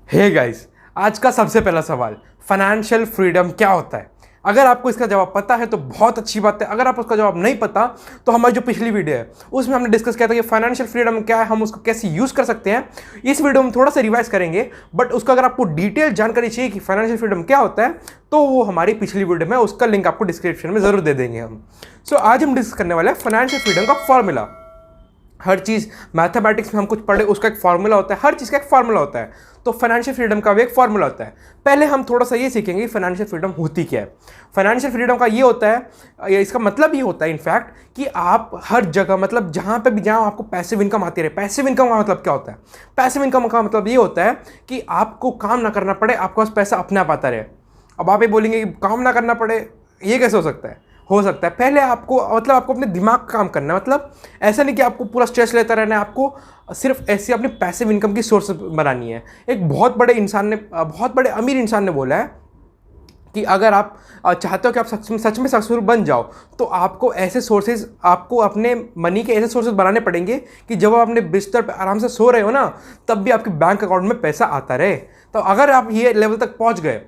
Hey guys, आज का सबसे पहला सवाल, फाइनेंशियल फ्रीडम क्या होता है? अगर आपको इसका जवाब पता है तो बहुत अच्छी बात है। अगर आपको उसका जवाब नहीं पता तो हमारी जो पिछली वीडियो है उसमें हमने डिस्कस किया था कि फाइनेंशियल फ्रीडम क्या है, हम उसको कैसे यूज कर सकते हैं। इस वीडियो में थोड़ा सा रिवाइज करेंगे, बट उसका अगर आपको डिटेल जानकारी चाहिए कि फाइनेंशियल फ्रीडम क्या होता है तो वो हमारी पिछली वीडियो में, उसका लिंक आपको डिस्क्रिप्शन में जरूर दे देंगे हम। सो आज हम डिस्कस करने वाले हैं फाइनेंशियल फ्रीडम का फॉर्मूला। हर चीज़ मैथमेटिक्स में हम कुछ पढ़े, उसका एक फार्मूला होता है, हर चीज़ का एक फार्मूला होता है। तो फाइनेंशियल फ्रीडम का भी एक फार्मूला होता है। पहले हम थोड़ा सा ये सीखेंगे कि फाइनेंशियल फ्रीडम होती क्या है। फाइनेंशियल फ्रीडम का ये होता है, इसका मतलब ये होता है इनफैक्ट कि आप हर जगह, मतलब जहाँ पे भी जाओ आपको पैसिव इनकम आती रहे। पैसिव इनकम का मतलब क्या होता है? पैसिव इनकम का मतलब ये होता है कि आपको काम ना करना पड़े, आपके पास पैसा अपने आप आता रहे। अब आप ये बोलेंगे कि काम ना करना पड़े, ये कैसे हो सकता है? हो सकता है, पहले आपको, मतलब आपको अपने दिमाग का काम करना है। मतलब ऐसा नहीं कि आपको पूरा स्ट्रेस लेता रहना है, आपको सिर्फ ऐसी अपनी पैसिव इनकम की सोर्स बनानी है। एक बहुत बड़े इंसान ने, बहुत बड़े अमीर इंसान ने बोला है कि अगर आप चाहते हो कि आप सच में सक्सेसफुल बन जाओ तो आपको ऐसे सोर्सेज, आपको अपने मनी के ऐसे सोर्सेज बनाने पड़ेंगे कि जब आप अपने बिस्तर पर आराम से सो रहे हो ना, तब भी आपके बैंक अकाउंट में पैसा आता रहे। तो अगर आप ये लेवल तक पहुँच गए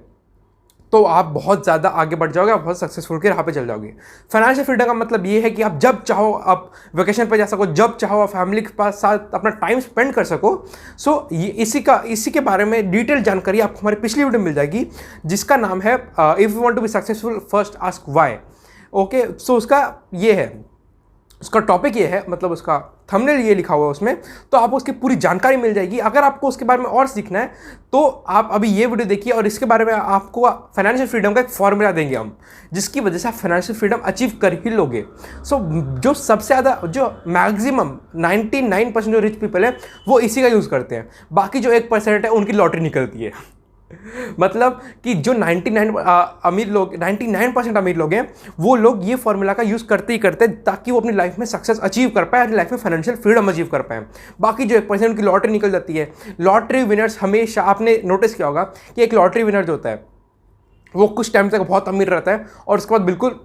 तो आप बहुत ज़्यादा आगे बढ़ जाओगे, आप बहुत सक्सेसफुल के राह पे चल जाओगे। फाइनेंशियल फ्रीडम का मतलब ये है कि आप जब चाहो आप वेकेशन पे जा सको, जब चाहो आप फैमिली के पास साथ अपना टाइम स्पेंड कर सको। सो ये इसी के बारे में डिटेल जानकारी आपको हमारी पिछली वीडियो में मिल जाएगी, जिसका नाम है if you want to be successful first ask why. Okay, so उसका ये है, उसका टॉपिक ये है, मतलब उसका थंबनेल ये लिखा हुआ है उसमें, तो आपको उसकी पूरी जानकारी मिल जाएगी। अगर आपको उसके बारे में और सीखना है तो आप अभी ये वीडियो देखिए, और इसके बारे में आपको फाइनेंशियल फ्रीडम का एक फॉर्मूला देंगे हम, जिसकी वजह से आप फाइनेंशियल फ्रीडम अचीव कर ही लोगे। सो जो सबसे ज़्यादा, जो मैक्सिमम 99% जो रिच पीपल है वो इसी का यूज़ करते हैं। बाकी जो 1% है उनकी लॉटरी निकलती है। मतलब कि जो 99% अमीर लोग हैं वो लोग ये फॉर्मूला का यूज़ करते ही करते हैं ताकि वो अपनी लाइफ में सक्सेस अचीव कर पाए, अपनी लाइफ में फाइनेंशियल फ्रीडम अचीव कर पाए। बाकी जो 1% की लॉटरी निकल जाती है, लॉटरी विनर्स हमेशा, आपने नोटिस किया होगा कि एक लॉटरी विनर जो होता है वो कुछ टाइम तक बहुत अमीर रहता है और उसके बाद बिल्कुल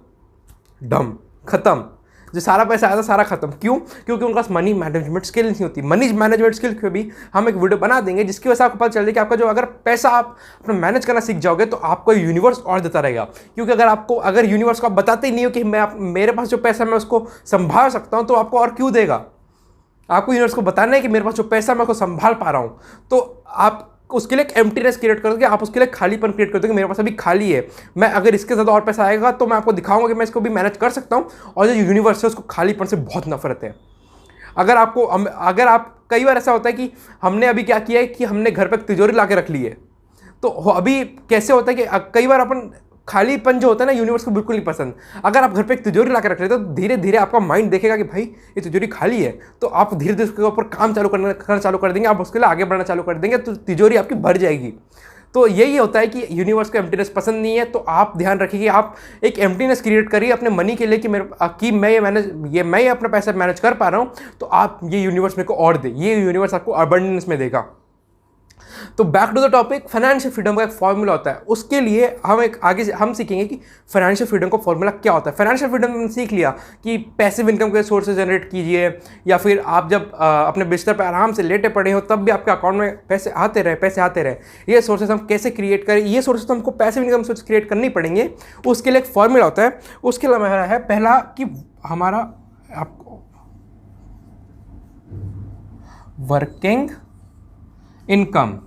डम, खत्म। जो सारा पैसा आया था सारा खत्म। क्यों? क्योंकि उनके पास मनी मैनेजमेंट स्किल नहीं होती। मनी मैनेजमेंट स्किल पे भी हम एक वीडियो बना देंगे, जिसकी वजह से आपको पता चल जाए कि आपका जो, अगर पैसा आप अपना मैनेज करना सीख जाओगे तो आपको यूनिवर्स और देता रहेगा। क्योंकि अगर यूनिवर्स को आप बताते ही नहीं हो कि मेरे पास जो पैसा मैं उसको संभाल सकता हूँ, तो आपको और क्यों देगा? आपको यूनिवर्स को बताना है कि मेरे पास जो पैसा मैं उसको संभाल पा रहा हूँ, तो आप उसके लिए एक एम्प्टीनेस क्रिएट कर दोगे, आप उसके लिए खालीपन क्रिएट कर दोगे। मेरे पास अभी खाली है, मैं अगर इसके ज़्यादा और पैसा आएगा तो मैं आपको दिखाऊंगा कि मैं इसको भी मैनेज कर सकता हूँ। और जो यूनिवर्स है उसको खालीपन से बहुत नफरत है। अगर आप, कई बार ऐसा होता है कि हमने अभी क्या किया है कि हमने घर पर तिजोरी ला के रख ली है, तो अभी कैसे होता है कि कई बार अपन, खालीपन जो होता है ना, यूनिवर्स को बिल्कुल नहीं पसंद। अगर आप घर पे एक तिजोरी ला के रख लेते हो तो धीरे धीरे आपका माइंड देखेगा कि भाई ये तिजोरी खाली है, तो आप धीरे धीरे उसके ऊपर काम करना चालू कर देंगे, आप उसके लिए आगे बढ़ना चालू कर देंगे, तो तिजोरी आपकी भर जाएगी। तो यही होता है कि यूनिवर्स को एम्प्टीनेस पसंद नहीं है। तो आप ध्यान रखिए कि आप एक एम्प्टीनेस क्रिएट करिए अपने मनी के लिए कि मैं ये अपना पैसा मैनेज कर पा रहा हूँ, तो आप ये यूनिवर्स मेरे को और दे, ये यूनिवर्स आपको अबंडेंस में देगा। तो back to the topic, financial freedom का एक फॉर्मूला होता है। उसके लिए हम सीखेंगे कि फाइनेंशियल फ्रीडम का फॉर्मूला क्या होता है। फाइनेंशियल फ्रीडम हमने सीख लिया कि पैसिव इनकम के सोर्सेज जनरेट कीजिए, या फिर आप जब अपने बिस्तर पर आराम से लेटे पड़े हो तब भी आपके अकाउंट में पैसे आते रहे। ये सोर्सेज हम कैसे क्रिएट करें? ये सोर्सेज तो हमको पैसिव इनकम सोर्स क्रिएट करने पड़ेंगे। उसके लिए एक फॉर्मूला होता है। उसके अलावा है पहला कि हमारा आपको वर्किंग इनकम,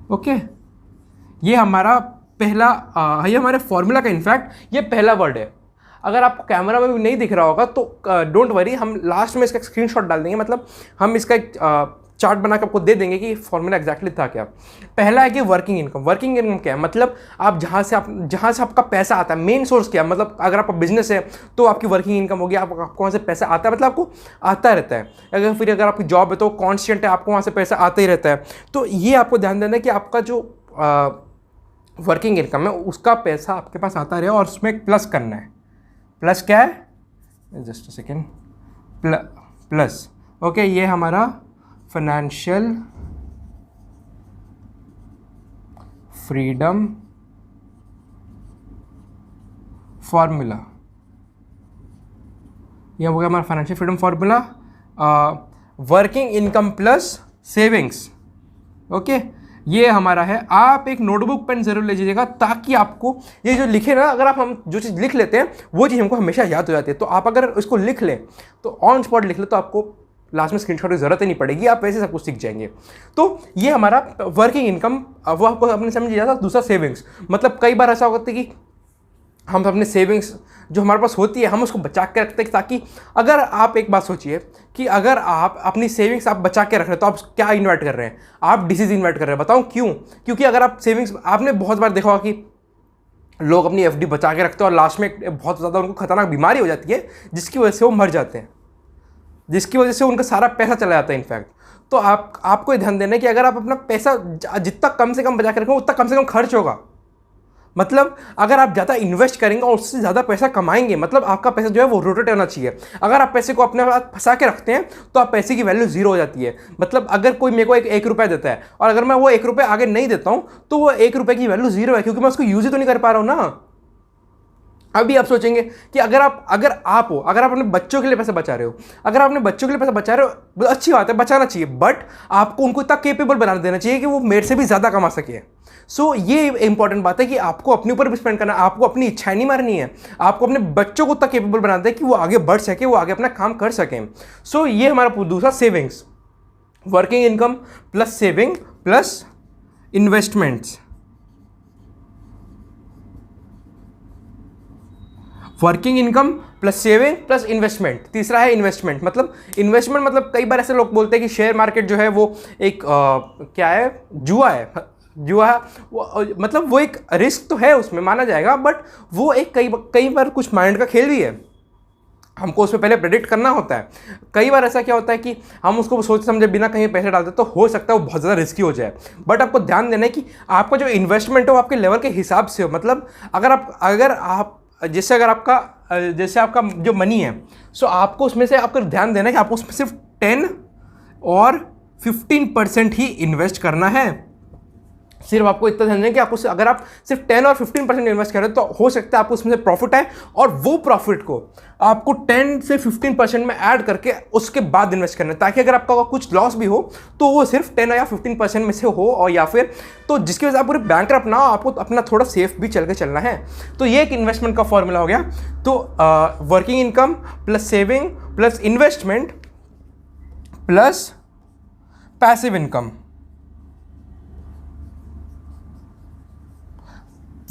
ओके, ये हमारा पहला, ये हमारे फॉर्मूला का इनफैक्ट ये पहला वर्ड है। अगर आपको कैमरा में भी नहीं दिख रहा होगा तो डोंट वरी, हम लास्ट में इसका स्क्रीनशॉट डाल देंगे। मतलब हम इसका एक चार्ट बना के आपको दे देंगे कि फॉर्मूला एग्जैक्टली था क्या। पहला है कि वर्किंग इनकम। वर्किंग इनकम क्या है? मतलब आप जहाँ से आपका पैसा आता है, मेन सोर्स क्या है? मतलब अगर आपका बिजनेस है तो आपकी वर्किंग इनकम होगी, आपको वहाँ से पैसा आता है, मतलब आपको आता रहता है। अगर आपकी जॉब है तो कॉन्स्टेंट है, आपको वहाँ से पैसा आता ही रहता है। तो ये आपको ध्यान देना है कि आपका जो वर्किंग इनकम है उसका पैसा आपके पास आता रहे, और उसमें एक प्लस करना है। प्लस क्या है? Just a second, plus, okay, ये हमारा फाइनेंशियल फ्रीडम फॉर्मूला, ये हो गया हमारा financial freedom formula. Working income plus savings, okay, ये हमारा है। आप एक नोटबुक पेन जरूर ले लीजिएगा ताकि आपको ये जो लिखे ना, अगर आप हम जो चीज़ लिख लेते हैं वो चीज़ हमको हमेशा याद हो जाती है। तो आप अगर इसको लिख लें तो ऑन स्पॉट लिख लें तो आपको लास्ट में स्क्रीनशॉट की जरूरत ही नहीं पड़ेगी, आप वैसे सब कुछ सीख जाएंगे। तो ये हमारा वर्किंग इनकम, वो आपको अपने समझ लिया था। दूसरा सेविंग्स, मतलब कई बार ऐसा होता है कि हम अपने सेविंग्स जो हमारे पास होती है हम उसको बचा के रखते हैं, ताकि अगर आप एक बात सोचिए कि अगर आप अपनी सेविंग्स आप बचा के रख रहे हैं तो आप क्या इन्वेस्ट कर रहे हैं? आप डिसीज इन्वेस्ट कर रहे हैं। बताऊं क्यों? क्योंकि अगर आप सेविंग्स, आपने बहुत बार देखा होगा कि लोग अपनी एफडी बचा के रखते हैं और लास्ट में बहुत ज़्यादा उनको खतरनाक बीमारी हो जाती है जिसकी वजह से वो मर जाते हैं, जिसकी वजह से उनका सारा पैसा चला जाता है इनफैक्ट। तो आपको ध्यान देना है कि अगर आप अपना पैसा जितना कम से कम बचा के रखेंगे उतना कम से कम खर्च होगा। मतलब अगर आप ज़्यादा इन्वेस्ट करेंगे और उससे ज़्यादा पैसा कमाएंगे, मतलब आपका पैसा जो है वो रोटेट होना चाहिए। अगर आप पैसे को अपने पास फंसा के रखते हैं तो आप पैसे की वैल्यू जीरो हो जाती है। मतलब अगर कोई मेरे को एक रुपया देता है और अगर मैं वो 1 रुपये आगे नहीं देता हूँ तो वो 1 रुपये की वैल्यू जीरो है, क्योंकि मैं उसको यूज ही तो नहीं कर पा रहा हूँ ना। अभी आप सोचेंगे कि अगर आप अपने बच्चों के लिए पैसे बचा रहे हो, अगर आप अपने बच्चों के लिए पैसा बचा रहे हो, अच्छी बात है, बचाना चाहिए, बट आपको उनको इतना केपेबल बना देना चाहिए कि वो मेरे से भी ज़्यादा कमा सके। सो ये इंपॉर्टेंट बात है कि आपको अपने ऊपर भी स्पेंड करना है, आपको अपनी इच्छाएं नहीं मारनी है, आपको अपने बच्चों को इतना केपेबल बनाना है कि वो आगे बढ़ सके, वो आगे अपना काम कर सकें। सो ये हमारा दूसरा savings, working income plus saving plus investments. Working income plus saving plus investment. तीसरा है इन्वेस्टमेंट। मतलब इन्वेस्टमेंट मतलब कई बार ऐसे लोग बोलते हैं कि शेयर मार्केट जो है वो एक क्या है, जुआ है। मतलब वो एक रिस्क तो है उसमें माना जाएगा, बट वो एक कई बार कुछ माइंड का खेल भी है, हमको उसमें पहले प्रेडिक्ट करना होता है। कई बार ऐसा क्या होता है कि हम उसको सोच समझे बिना कहीं पैसे डालते तो हो सकता है वो बहुत ज़्यादा रिस्की हो जाए। बट आपको ध्यान देना है कि आपका जो इन्वेस्टमेंट है वो आपके लेवल के हिसाब से हो। मतलब अगर आप जैसे आपका जो मनी है, सो आपको उसमें से आपको ध्यान देना है कि आपको उसमें सिर्फ 10 और 15% ही इन्वेस्ट करना है। सिर्फ आपको इतना ध्यान देना है कि आपको, अगर आप सिर्फ 10 और 15% इन्वेस्ट करें तो हो सकता है आपको उसमें से प्रॉफिट आए, और वो प्रॉफिट को आपको 10 से 15% में ऐड करके उसके बाद इन्वेस्ट करना है, ताकि अगर आपका कुछ लॉस भी हो तो वो सिर्फ 10 या 15% में से हो, और या फिर तो जिसकी वजह से आप पूरे बैंकरप्ट ना हो, आपको अपना थोड़ा सेफ भी चल के चलना है। तो ये एक इन्वेस्टमेंट का फॉर्मूला हो गया। तो working income plus saving plus investment plus passive income.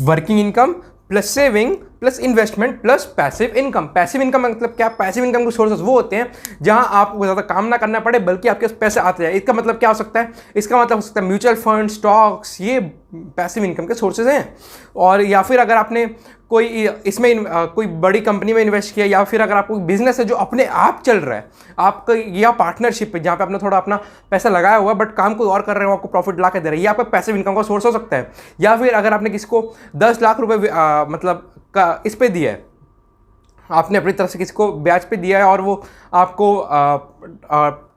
Working income plus saving plus investment plus passive income. Passive income मतलब क्या? पैसिव इनकम के सोर्सेस वो होते हैं जहां आपको ज़्यादा काम ना करना पड़े, बल्कि आपके पास पैसे आते जाए। इसका मतलब क्या हो सकता है? इसका मतलब हो सकता है म्यूचुअल फंड, स्टॉक्स, ये पैसिव इनकम के सोर्सेज हैं। और या फिर अगर आपने कोई इसमें कोई बड़ी कंपनी में इन्वेस्ट किया, या फिर अगर आपको बिजनेस है जो अपने आप चल रहा है आपका, या पार्टनरशिप है जहाँ पे आपने थोड़ा अपना पैसा लगाया हुआ बट काम कोई और कर रहे हो, आपको प्रॉफिट ला के दे रहे हैं, ये आपका पैसिव इनकम का सोर्स हो सकता है। या फिर अगर आपने किसी को 10 लाख रुपए मतलब का इस पे दिया है, आपने अपनी तरफ से किसी को ब्याज पे दिया है और वो आपको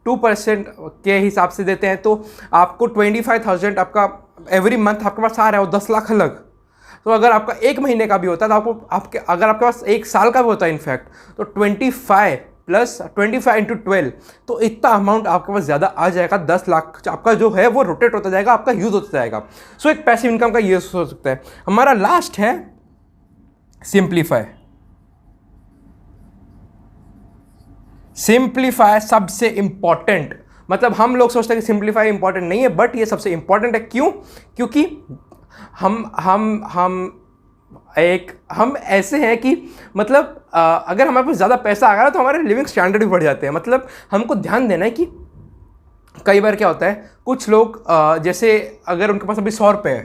2% के हिसाब से देते हैं, तो आपको 25,000 आपका एवरी मंथ आपके पास आ रहा है, वो 10 लाख अलग। तो अगर आपका 1 महीने का भी होता है तो अगर आपके पास 1 साल का भी होता है इनफैक्ट, तो 25 प्लस 25 इंटू 12, तो इतना अमाउंट आपके पास ज़्यादा आ जाएगा। 10 लाख आपका जो है वो रोटेट होता जाएगा, आपका यूज होता जाएगा। सो एक पैसिव इनकम का यूज हो सकता है। हमारा लास्ट है सिंप्लीफाई। सिंप्लीफाई सबसे इंपॉर्टेंट, मतलब हम लोग सोचते हैं कि सिंप्लीफाई इंपॉर्टेंट नहीं है, बट ये सबसे इंपॉर्टेंट है। क्यों? क्योंकि हम ऐसे हैं कि मतलब अगर हमारे पास ज़्यादा पैसा आ गया तो हमारे लिविंग स्टैंडर्ड भी बढ़ जाते हैं। मतलब हमको ध्यान देना है कि कई बार क्या होता है, कुछ लोग जैसे अगर उनके पास अभी 100 रुपये है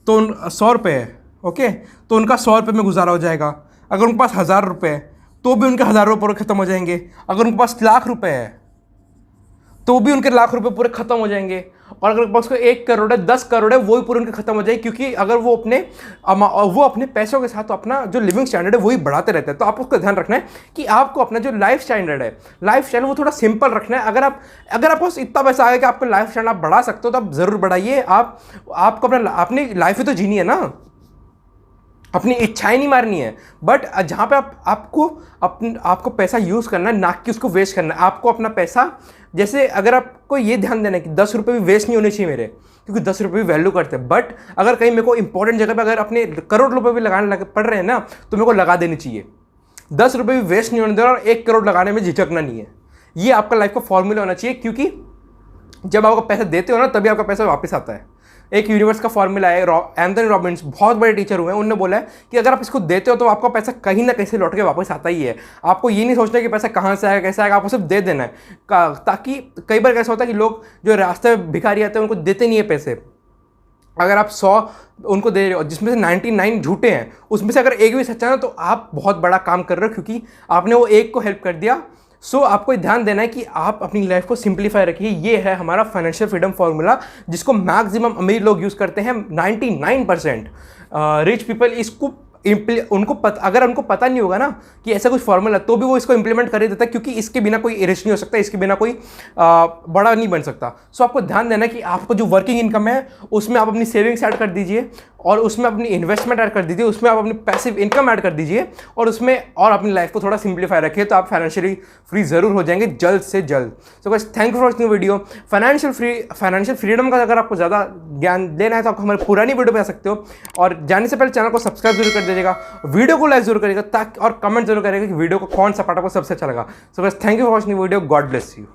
तो 100 रुपये है, ओके, तो उनका 100 रुपये में गुजारा हो जाएगा। अगर उनके पास 1000 रुपये है तो भी उनके 1000 रुपये पूरे खत्म हो जाएंगे। अगर उनके पास लाख रुपये है तो भी उनके लाख रुपए पूरे खत्म हो जाएंगे। और अगर उनके पास 1 करोड़ है, 10 करोड़ है, वो भी पूरे उनके खत्म हो जाएंगे, क्योंकि अगर वो अपने पैसों के साथ अपना जो लिविंग स्टैंडर्ड है वही बढ़ाते रहते हैं। तो आपको ध्यान रखना है कि आपको अपना जो लाइफ स्टैंडर्ड है, लाइफ स्टाइल वो थोड़ा सिंपल रखना है। अगर आपके पास इतना पैसा आएगा कि आपका लाइफ स्टैंडर्ड आप बढ़ा सकते हो तो आप जरूर बढ़ाइए। आपको अपनी लाइफ ही तो जीनी है ना। अपनी इच्छाएं नहीं मारनी है, बट जहाँ पे आपको पैसा यूज़ करना है, ना कि उसको वेस्ट करना है। आपको अपना पैसा, जैसे अगर आपको ये ध्यान देना है कि 10 रुपये भी वेस्ट नहीं होने चाहिए मेरे, क्योंकि 10 रुपये भी वैल्यू करते हैं। बट अगर कहीं मेरे को इंपॉर्टेंट जगह पे अगर अपने करोड़ रुपये भी लगाने पड़ रहे हैं ना, तो मेरे को लगा देनी चाहिए। 10 रुपये भी वेस्ट नहीं होने देना और 1 करोड़ लगाने में झिझकना नहीं है। ये आपका लाइफ का फॉर्मूला होना चाहिए, क्योंकि जब आपको पैसा देते हो ना, तभी आपका पैसा वापस आता है। एक यूनिवर्स का फॉर्मूला है, एंथनी रॉबिन्स बहुत बड़े टीचर हुए हैं, उन्होंने बोला है कि अगर आप इसको देते हो तो आपका पैसा कहीं ना कहीं से लौट के वापस आता ही है। आपको ये नहीं सोचना कि पैसा कहाँ से आएगा, कैसे आएगा, आपको सिर्फ दे देना है। ताकि कई बार कैसा होता है कि लोग जो रास्ते में भिखारी आते हैं उनको देते नहीं है पैसे। अगर आप 100 उनको दे रहे हो, जिसमें से 99 झूठे हैं, उसमें से अगर एक भी सच्चा है तो आप बहुत बड़ा काम कर रहे हो, क्योंकि आपने वो एक को हेल्प कर दिया। सो आपको ध्यान देना है कि आप अपनी लाइफ को सिंप्लीफाई रखिए। ये है हमारा फाइनेंशियल फ्रीडम फार्मूला, जिसको मैक्सिमम अमीर लोग यूज़ करते हैं। 99% रिच पीपल इसको अगर उनको पता नहीं होगा ना कि ऐसा कुछ फॉर्मूला, तो भी वो इसको इंप्लीमेंट कर ही देता है, क्योंकि इसके बिना कोई रिच नहीं हो सकता, इसके बिना कोई बड़ा नहीं बन सकता। सो आपको ध्यान देना है कि आपको जो वर्किंग इनकम है उसमें आप अपनी सेविंग्स ऐड कर दीजिए, और उसमें अपनी इन्वेस्टमेंट ऐड कर दीजिए, उसमें आप अपनी पैसिव इनकम ऐड कर दीजिए, और उसमें और अपनी लाइफ को थोड़ा सिंप्लीफाई रखिए, तो आप फाइनेंशियली फ्री जरूर हो जाएंगे जल्द से जल्द। So guys, thank you for watching video. Financial freedom का अगर आपको ज़्यादा ज्ञान लेना है तो आप हमारी पुरानी वीडियो पे आ सकते हो, और जाने से पहले चैनल को सब्सक्राइब जरूर कर दीजिएगा, वीडियो को लाइक जरूर करिएगा, ताकि और कमेंट जरूर करिएगा कि वीडियो को कौन सा पार्ट आपको सबसे अच्छा लगा। So guys, thank you for watching video. God bless you.